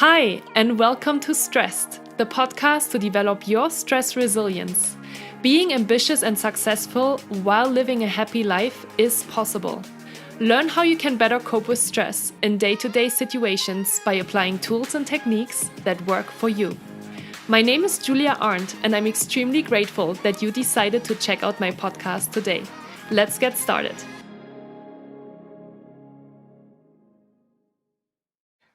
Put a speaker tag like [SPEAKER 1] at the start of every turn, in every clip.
[SPEAKER 1] Hi, and welcome to Stressed, the podcast to develop your stress resilience. Being ambitious and successful while living a happy life is possible. Learn how you can better cope with stress in day-to-day situations by applying tools and techniques that work for you. My name is Julia Arndt, and I'm extremely grateful that you decided to check out my podcast today. Let's get started.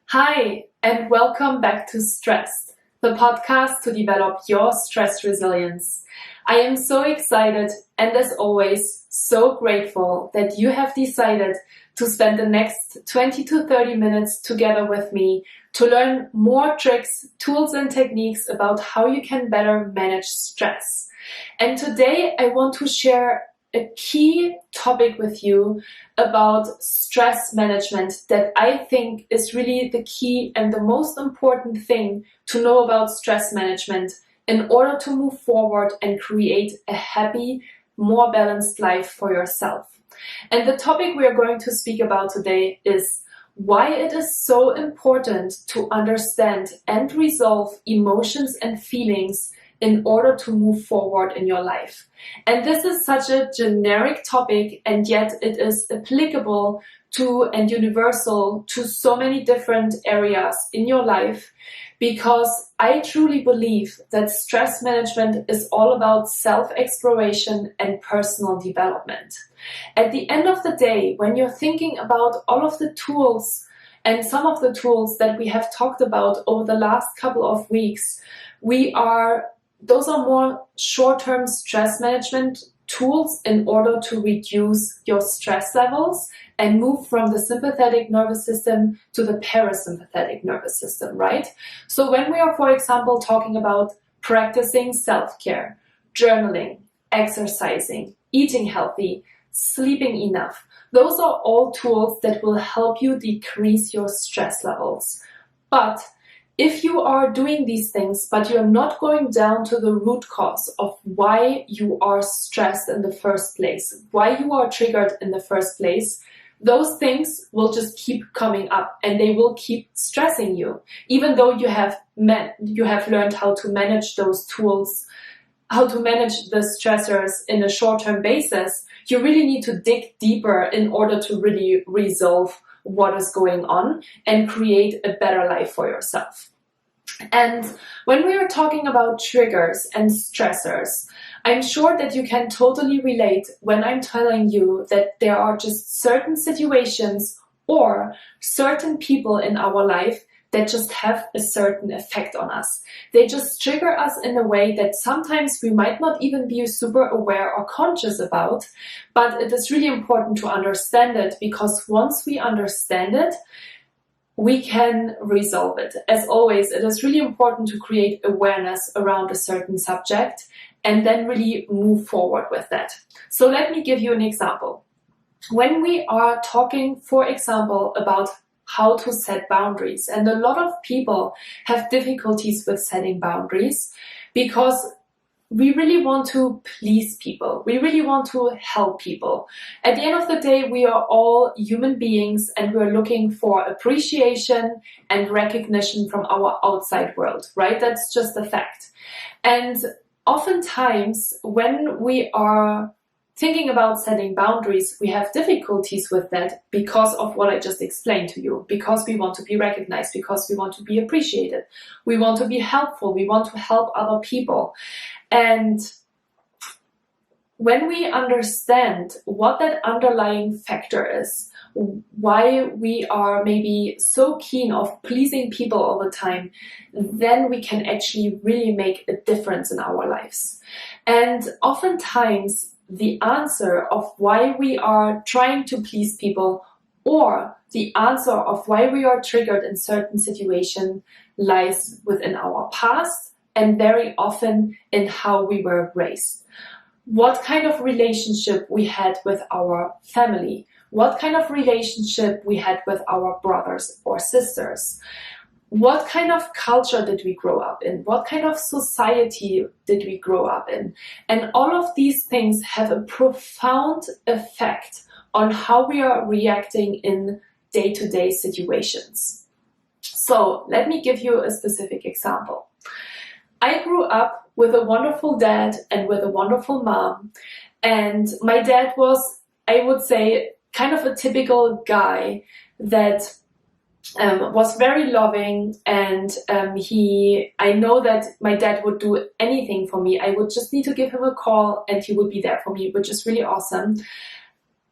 [SPEAKER 1] Hi, and welcome back to Stressed, the podcast to develop your stress resilience. I am so excited and, as always, so grateful that you have decided to spend the next 20 to 30 minutes together with me to learn more tricks, tools, and techniques about how you can better manage stress. And today I want to share a key topic with you about stress management that I think is really the key and the most important thing to know about stress management in order to move forward and create a happy, more balanced life for yourself. And the topic we are going to speak about today is why it is so important to understand and resolve emotions and feelings in order to move forward in your life. And this is such a generic topic, and yet it is applicable to and universal to so many different areas in your life, because I truly believe that stress management is all about self-exploration and personal development. At the end of the day, when you're thinking about all of the tools and some of the tools that we have talked about over the last couple of weeks, those are more short-term stress management tools in order to reduce your stress levels and move from the sympathetic nervous system to the parasympathetic nervous system, right? So when we are, for example, talking about practicing self-care, journaling, exercising, eating healthy, sleeping enough, those are all tools that will help you decrease your stress levels. But if you are doing these things, but you're not going down to the root cause of why you are stressed in the first place, why you are triggered in the first place, those things will just keep coming up and they will keep stressing you. Even though you have learned how to manage those tools, how to manage the stressors in a short-term basis, you really need to dig deeper in order to really resolve what is going on and create a better life for yourself. And when we are talking about triggers and stressors, I'm sure that you can totally relate when I'm telling you that there are just certain situations or certain people in our life that just have a certain effect on us. They just trigger us in a way that sometimes we might not even be super aware or conscious about, but it is really important to understand it, because once we understand it, we can resolve it. As always, it is really important to create awareness around a certain subject and then really move forward with that. So let me give you an example. When we are talking, for example, about how to set boundaries, and a lot of people have difficulties with setting boundaries because we really want to please people. We really want to help people. At the end of the day, we are all human beings and we're looking for appreciation and recognition from our outside world, right? That's just a fact. And oftentimes when we are thinking about setting boundaries, we have difficulties with that because of what I just explained to you, because we want to be recognized, because we want to be appreciated, we want to be helpful, we want to help other people. And when we understand what that underlying factor is, why we are maybe so keen of pleasing people all the time, then we can actually really make a difference in our lives. And oftentimes, the answer of why we are trying to please people, or the answer of why we are triggered in certain situations, lies within our past and very often in how we were raised. What kind of relationship we had with our family, what kind of relationship we had with our brothers or sisters. What kind of culture did we grow up in? What kind of society did we grow up in? And all of these things have a profound effect on how we are reacting in day-to-day situations. So let me give you a specific example. I grew up with a wonderful dad and with a wonderful mom. And my dad was, I would say, kind of a typical guy that was very loving, and I know that my dad would do anything for me. I would just need to give him a call and he would be there for me, which is really awesome.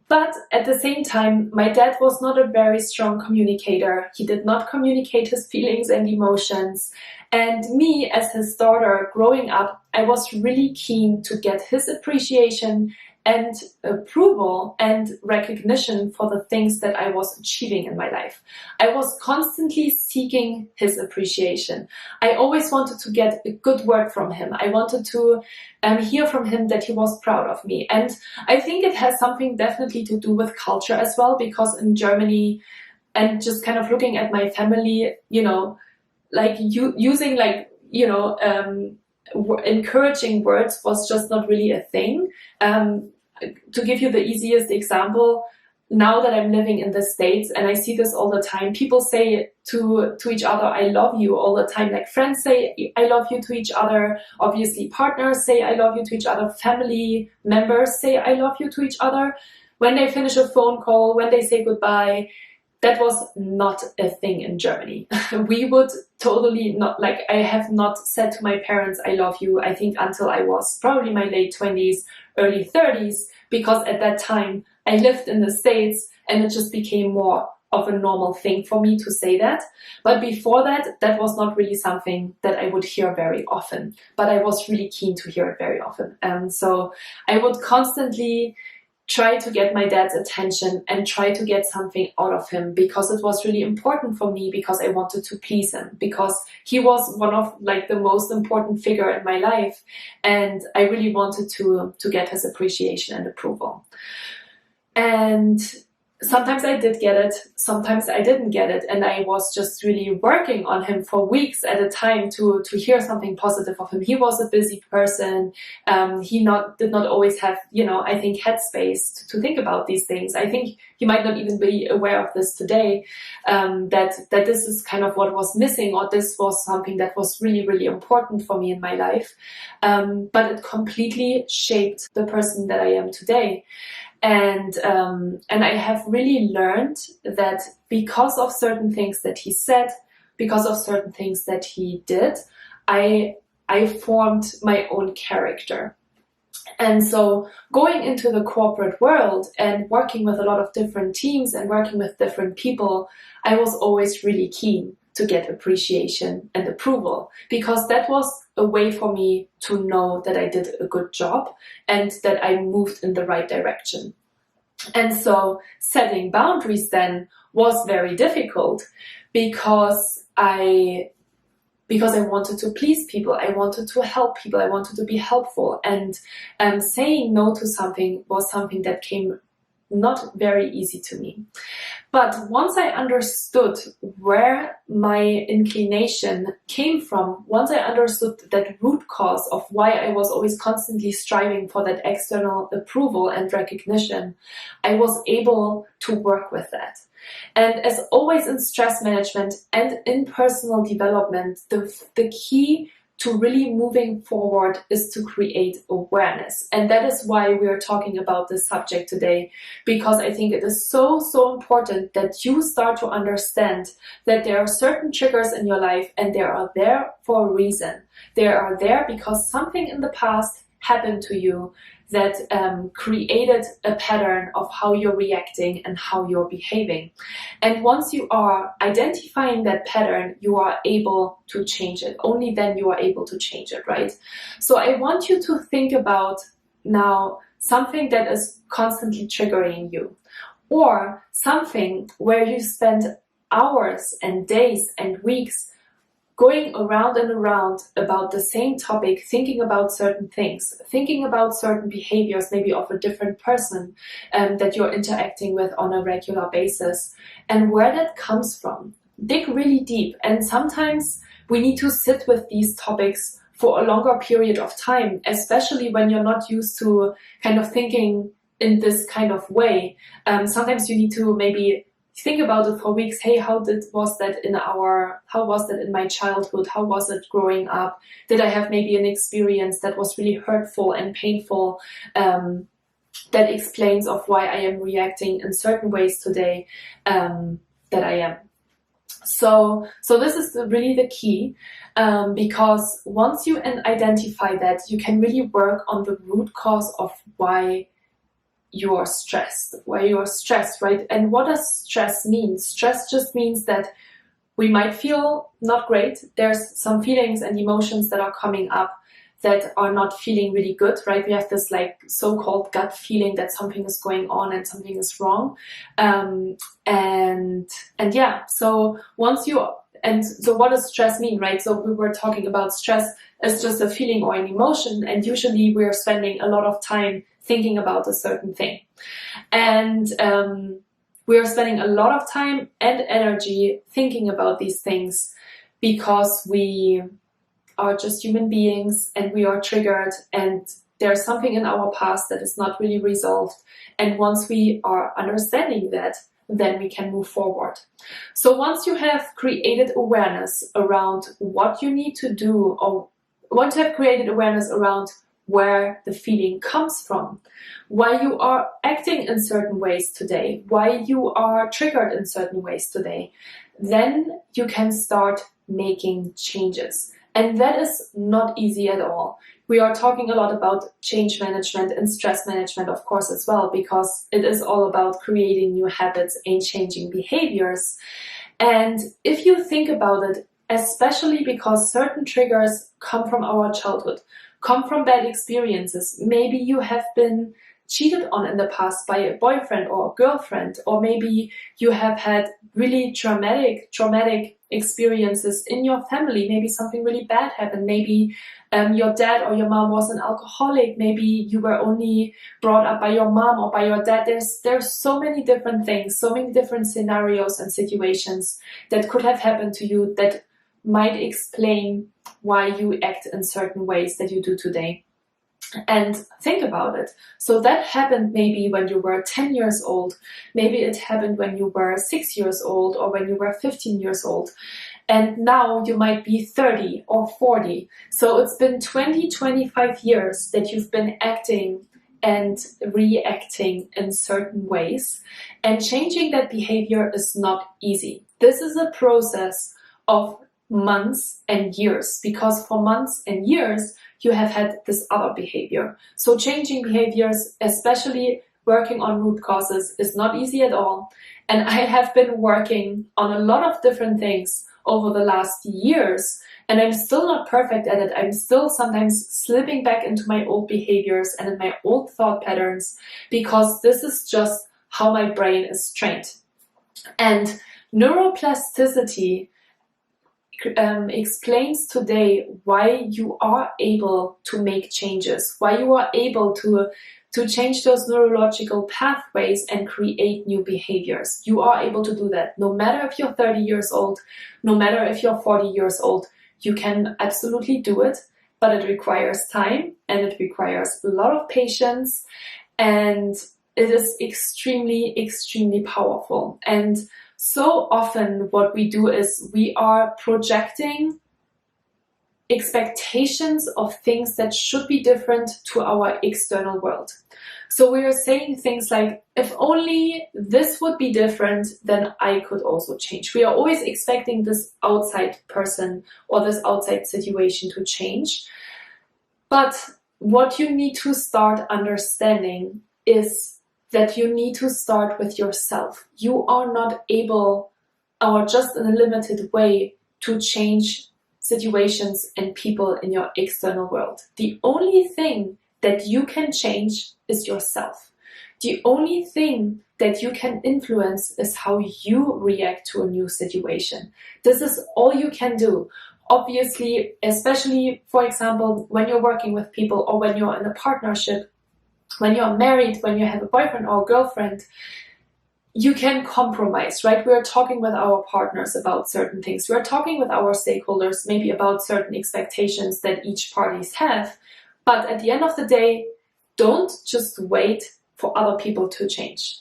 [SPEAKER 1] But at the same time, my dad was not a very strong communicator. He did not communicate his feelings and emotions. And me, as his daughter growing up, I was really keen to get his appreciation and approval and recognition for the things that I was achieving in my life. I was constantly seeking his appreciation. I always wanted to get a good word from him. I wanted to hear from him that he was proud of me. And I think it has something definitely to do with culture as well, because in Germany, and just kind of looking at my family, like using encouraging words was just not really a thing. To give you the easiest example, now that I'm living in the States, and I see this all the time, people say to each other, I love you all the time. Like friends say, I love you to each other. Obviously, partners say, I love you to each other. Family members say, I love you to each other. When they finish a phone call, when they say goodbye, that was not a thing in Germany. We would totally not, like, I have not said to my parents, I love you, I think until I was probably my late 20s, early 30s, because at that time I lived in the States and it just became more of a normal thing for me to say that. But before that, that was not really something that I would hear very often, but I was really keen to hear it very often. And so I would constantly try to get my dad's attention and try to get something out of him, because it was really important for me, because I wanted to please him, because he was one of like the most important figure in my life, and I really wanted to get his appreciation and approval. And sometimes I did get it, sometimes I didn't get it, and I was just really working on him for weeks at a time to hear something positive of him. He was a busy person. He did not always have, I think, headspace to think about these things. I think he might not even be aware of this today, that this is kind of what was missing, or this was something that was really, really important for me in my life. But it completely shaped the person that I am today. And I have really learned that because of certain things that he said, because of certain things that he did, I formed my own character. And so going into the corporate world and working with a lot of different teams and working with different people, I was always really keen to get appreciation and approval, because that was a way for me to know that I did a good job and that I moved in the right direction. And so setting boundaries then was very difficult, because I wanted to please people, I wanted to help people, I wanted to be helpful, and saying no to something was something that came not very easy to me. But once I understood where my inclination came from, once I understood that root cause of why I was always constantly striving for that external approval and recognition, I was able to work with that. And as always in stress management and in personal development, the key to really moving forward is to create awareness. And that is why we are talking about this subject today, because I think it is so, so important that you start to understand that there are certain triggers in your life, and they are there for a reason. They are there because something in the past happened to you that created a pattern of how you're reacting and how you're behaving. And once you are identifying that pattern, you are able to change it. Only then you are able to change it, right? So I want you to think about now something that is constantly triggering you, or something where you spend hours and days and weeks going around and around about the same topic, thinking about certain things, thinking about certain behaviors, maybe of a different person that you're interacting with on a regular basis, and where that comes from. Dig really deep. And sometimes we need to sit with these topics for a longer period of time, especially when you're not used to kind of thinking in this kind of way. Sometimes you need to maybe think about it for weeks. Hey, how was that in my childhood? How was it growing up? Did I have maybe an experience that was really hurtful and painful? That explains of why I am reacting in certain ways today that I am. So this is really the key, because once you identify that, you can really work on the root cause of why you're stressed, right? And what does stress mean? Stress just means that we might feel not great. There's some feelings and emotions that are coming up that are not feeling really good, right? We have this like so-called gut feeling that something is going on and something is wrong. And yeah, so what does stress mean, right? So we were talking about stress as just a feeling or an emotion, and usually we're spending a lot of time thinking about a certain thing. And we are spending a lot of time and energy thinking about these things because we are just human beings and we are triggered, and there's something in our past that is not really resolved. And once we are understanding that, then we can move forward. So once you have created awareness around what you need to do, or once you have created awareness around where the feeling comes from, why you are acting in certain ways today, why you are triggered in certain ways today, then you can start making changes. And that is not easy at all. We are talking a lot about change management and stress management, of course, as well, because it is all about creating new habits and changing behaviors. And if you think about it, especially because certain triggers come from our childhood, come from bad experiences. Maybe you have been cheated on in the past by a boyfriend or a girlfriend, or maybe you have had really traumatic experiences in your family. Maybe something really bad happened. Maybe your dad or your mom was an alcoholic. Maybe you were only brought up by your mom or by your dad. There's so many different things, so many different scenarios and situations that could have happened to you that might explain why you act in certain ways that you do today. And think about it. So that happened maybe when you were 10 years old. Maybe it happened when you were 6 years old, or when you were 15 years old. And now you might be 30 or 40. So it's been 20, 25 years that you've been acting and reacting in certain ways. And changing that behavior is not easy. This is a process of months and years, because for months and years you have had this other behavior. So changing behaviors, especially working on root causes, is not easy at all. And I have been working on a lot of different things over the last years, and I'm still not perfect at it. I'm still sometimes slipping back into my old behaviors and in my old thought patterns, because this is just how my brain is trained. And neuroplasticity explains today why you are able to make changes, why you are able to change those neurological pathways and create new behaviors. You are able to do that. No matter if you're 30 years old, no matter if you're 40 years old, you can absolutely do it, but it requires time and it requires a lot of patience, and it is extremely, extremely powerful. And so often what we do is we are projecting expectations of things that should be different to our external world. So we are saying things like, if only this would be different, then I could also change. We are always expecting this outside person or this outside situation to change. But what you need to start understanding is that you need to start with yourself. You are not able, or just in a limited way, to change situations and people in your external world. The only thing that you can change is yourself. The only thing that you can influence is how you react to a new situation. This is all you can do. Obviously, especially, for example, when you're working with people, or when you're in a partnership, when you're married, when you have a boyfriend or a girlfriend, you can compromise, right? We're talking with our partners about certain things. We're talking with our stakeholders maybe about certain expectations that each parties have. But at the end of the day, don't just wait for other people to change.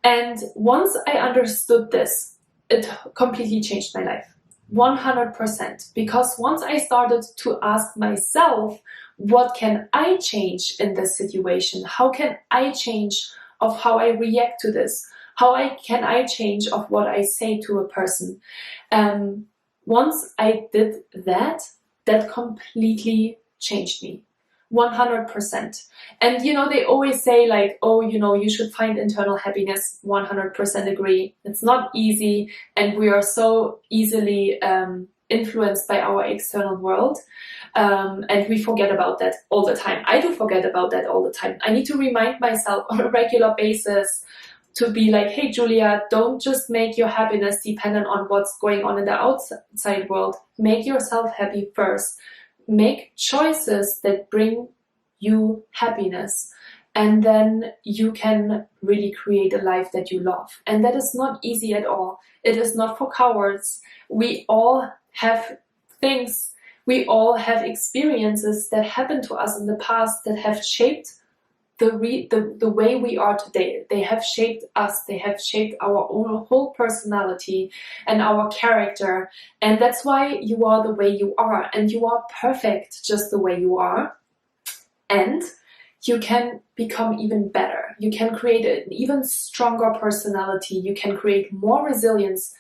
[SPEAKER 1] And once I understood this, it completely changed my life. 100%. Because once I started to ask myself, what can I change in this situation? How can I change of how I react to this? Can I change of what I say to a person? Once I did that, that completely changed me. 100%. And they always say like, oh, you should find internal happiness. 100% agree. It's not easy, and we are so easily influenced by our external world. And we forget about that all the time. I do forget about that all the time. I need to remind myself on a regular basis to be like, hey, Julia, don't just make your happiness dependent on what's going on in the outside world. Make yourself happy first. Make choices that bring you happiness. And then you can really create a life that you love. And that is not easy at all. It is not for cowards. We all have things, we all have experiences that happened to us in the past that have shaped the way we are today. They have shaped us. They have shaped our own whole personality and our character. And that's why you are the way you are. And you are perfect just the way you are. And you can become even better. You can create an even stronger personality. You can create more resilience,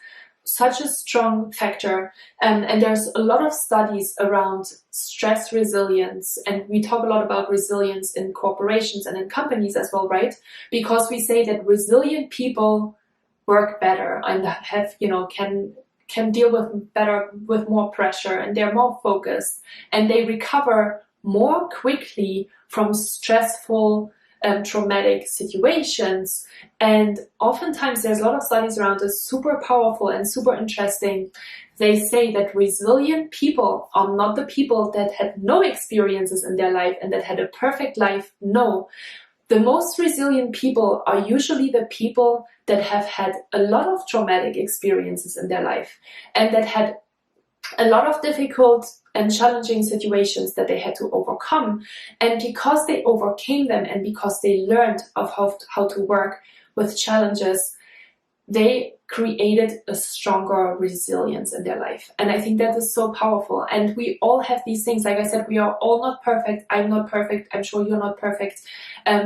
[SPEAKER 1] such a strong factor. And there's a lot of studies around stress resilience. And we talk a lot about resilience in corporations and in companies as well, right? Because we say that resilient people work better and have, can deal with more pressure, and they're more focused, and they recover more quickly from stressful traumatic situations. And oftentimes there's a lot of studies around this, super powerful and super interesting. They say that resilient people are not the people that had no experiences in their life and that had a perfect life. No, the most resilient people are usually the people that have had a lot of traumatic experiences in their life and that had a lot of difficult and challenging situations that they had to overcome. And because they overcame them and because they learned of how to work with challenges, they created a stronger resilience in their life. And I think that is so powerful. And we all have these things. Like I said, we are all not perfect. I'm not perfect. I'm sure you're not perfect,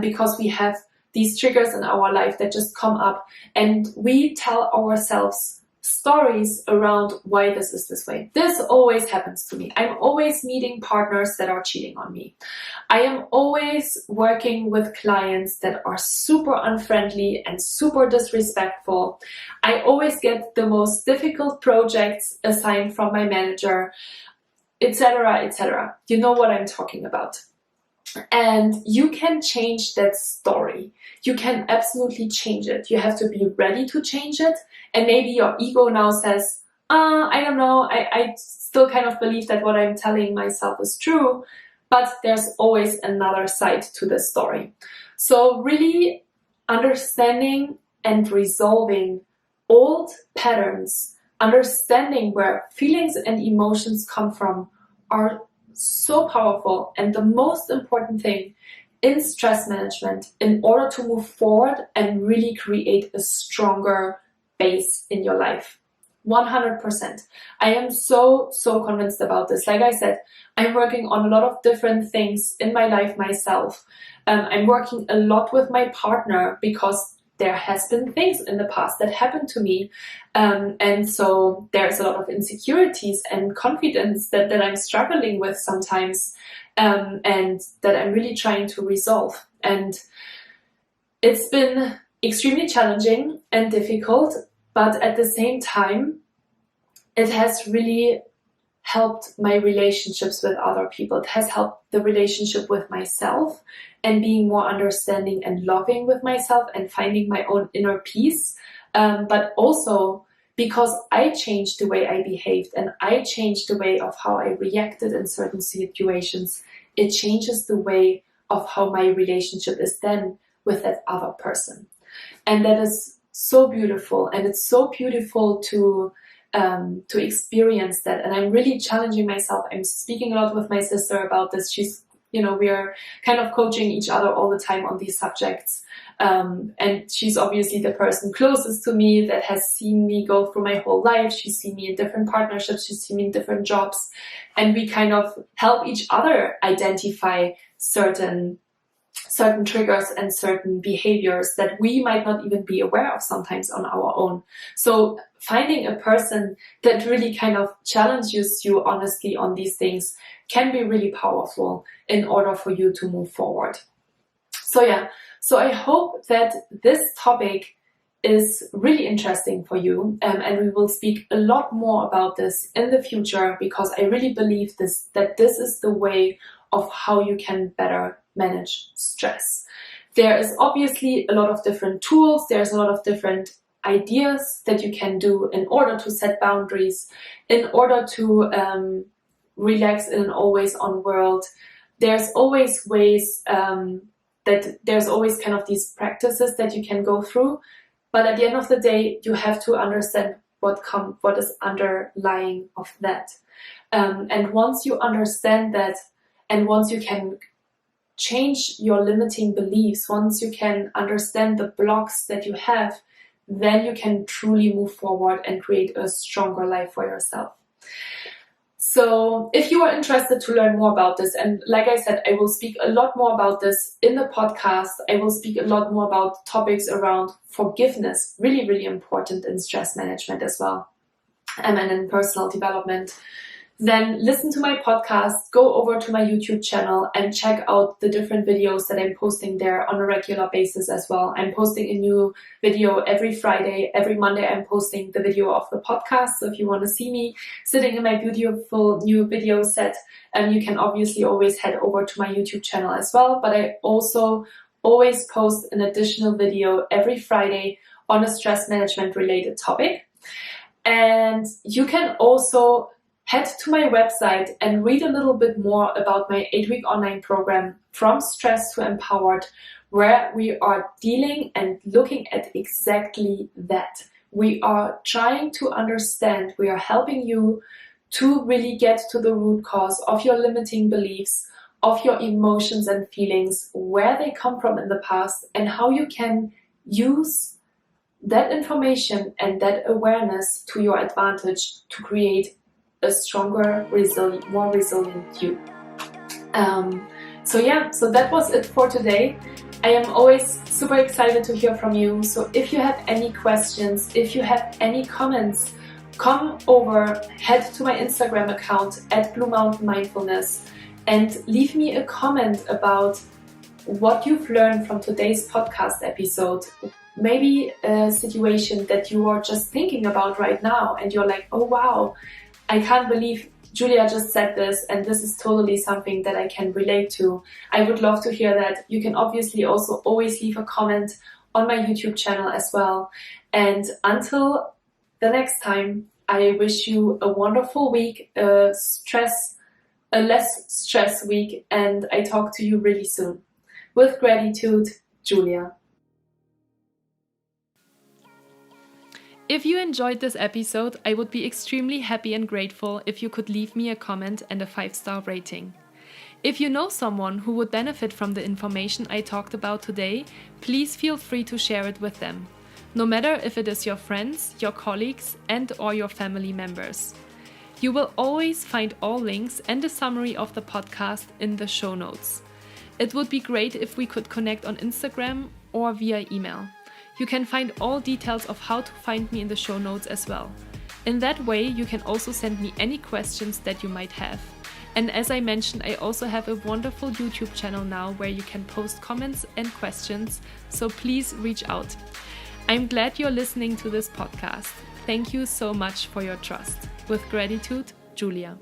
[SPEAKER 1] because we have these triggers in our life that just come up, and we tell ourselves stories around why this is this way. This always happens to me. I'm always meeting partners that are cheating on me. I am always working with clients that are super unfriendly and super disrespectful. I always get the most difficult projects assigned from my manager, etc., etc. You know what I'm talking about. And you can change that story. You can absolutely change it. You have to be ready to change it. And maybe your ego now says, I don't know, I still kind of believe that what I'm telling myself is true. But there's always another side to the story. So really understanding and resolving old patterns, understanding where feelings and emotions come from, are so powerful. And the most important thing in stress management in order to move forward and really create a stronger base in your life. 100%. I am so convinced about this. Like I said, I'm working on a lot of different things in my life myself. I'm working a lot with my partner because there has been things in the past that happened to me. And so there's a lot of insecurities and confidence that I'm struggling with sometimes, and that I'm really trying to resolve. And it's been extremely challenging and difficult, but at the same time, it has really helped my relationships with other people. It has helped the relationship with myself and being more understanding and loving with myself and finding my own inner peace. But also because I changed the way I behaved and I changed the way of how I reacted in certain situations, it changes the way of how my relationship is then with that other person. And that is so beautiful. And it's so beautiful to experience that. And I'm really challenging myself. I'm speaking a lot with my sister about this. She's we're kind of coaching each other all the time on these subjects. And she's obviously the person closest to me that has seen me go through my whole life. She's seen me in different partnerships. She's seen me in different jobs. And we kind of help each other identify certain triggers and certain behaviors that we might not even be aware of sometimes on our own. So finding a person that really kind of challenges you honestly on these things can be really powerful in order for you to move forward. So I hope that this topic is really interesting for you, and we will speak a lot more about this in the future, because I really believe that this is the way of how you can better manage stress. There is obviously a lot of different tools, there's a lot of different ideas that you can do in order to set boundaries, in order to relax in an always-on world. There's always ways that there's always kind of these practices that you can go through, but at the end of the day, you have to understand what is underlying of that. And once you understand that, and once you can change your limiting beliefs, once you can understand the blocks that you have, then you can truly move forward and create a stronger life for yourself. So if you are interested to learn more about this, and like I said, I will speak a lot more about this in the podcast. I will speak a lot more about topics around forgiveness, really, really important in stress management as well, and in personal development. Then listen to my podcast, go over to my YouTube channel and check out the different videos that I'm posting there on a regular basis as well. I'm posting a new video every Friday. Every Monday I'm posting the video of the podcast. So if you want to see me sitting in my beautiful new video set, you can obviously always head over to my YouTube channel as well. But I also always post an additional video every Friday on a stress management related topic. And you can also head to my website and read a little bit more about my 8-week online program, From Stress to Empowered, where we are dealing and looking at exactly that. We are trying to understand, we are helping you to really get to the root cause of your limiting beliefs, of your emotions and feelings, where they come from in the past, and how you can use that information and that awareness to your advantage to create a stronger, more resilient you. So that was it for today. I am always super excited to hear from you. So if you have any questions, if you have any comments, come over, head to my Instagram account at Blue Mountain Mindfulness and leave me a comment about what you've learned from today's podcast episode. Maybe a situation that you are just thinking about right now and you're like, oh wow, I can't believe Julia just said this, and this is totally something that I can relate to. I would love to hear that. You can obviously also always leave a comment on my YouTube channel as well. And until the next time, I wish you a wonderful week, a less stress week, and I talk to you really soon. With gratitude, Julia.
[SPEAKER 2] If you enjoyed this episode, I would be extremely happy and grateful if you could leave me a comment and a 5-star rating. If you know someone who would benefit from the information I talked about today, please feel free to share it with them, no matter if it is your friends, your colleagues, and/or your family members. You will always find all links and a summary of the podcast in the show notes. It would be great if we could connect on Instagram or via email. You can find all details of how to find me in the show notes as well. In that way, you can also send me any questions that you might have. And as I mentioned, I also have a wonderful YouTube channel now where you can post comments and questions, so please reach out. I'm glad you're listening to this podcast. Thank you so much for your trust. With gratitude, Julia.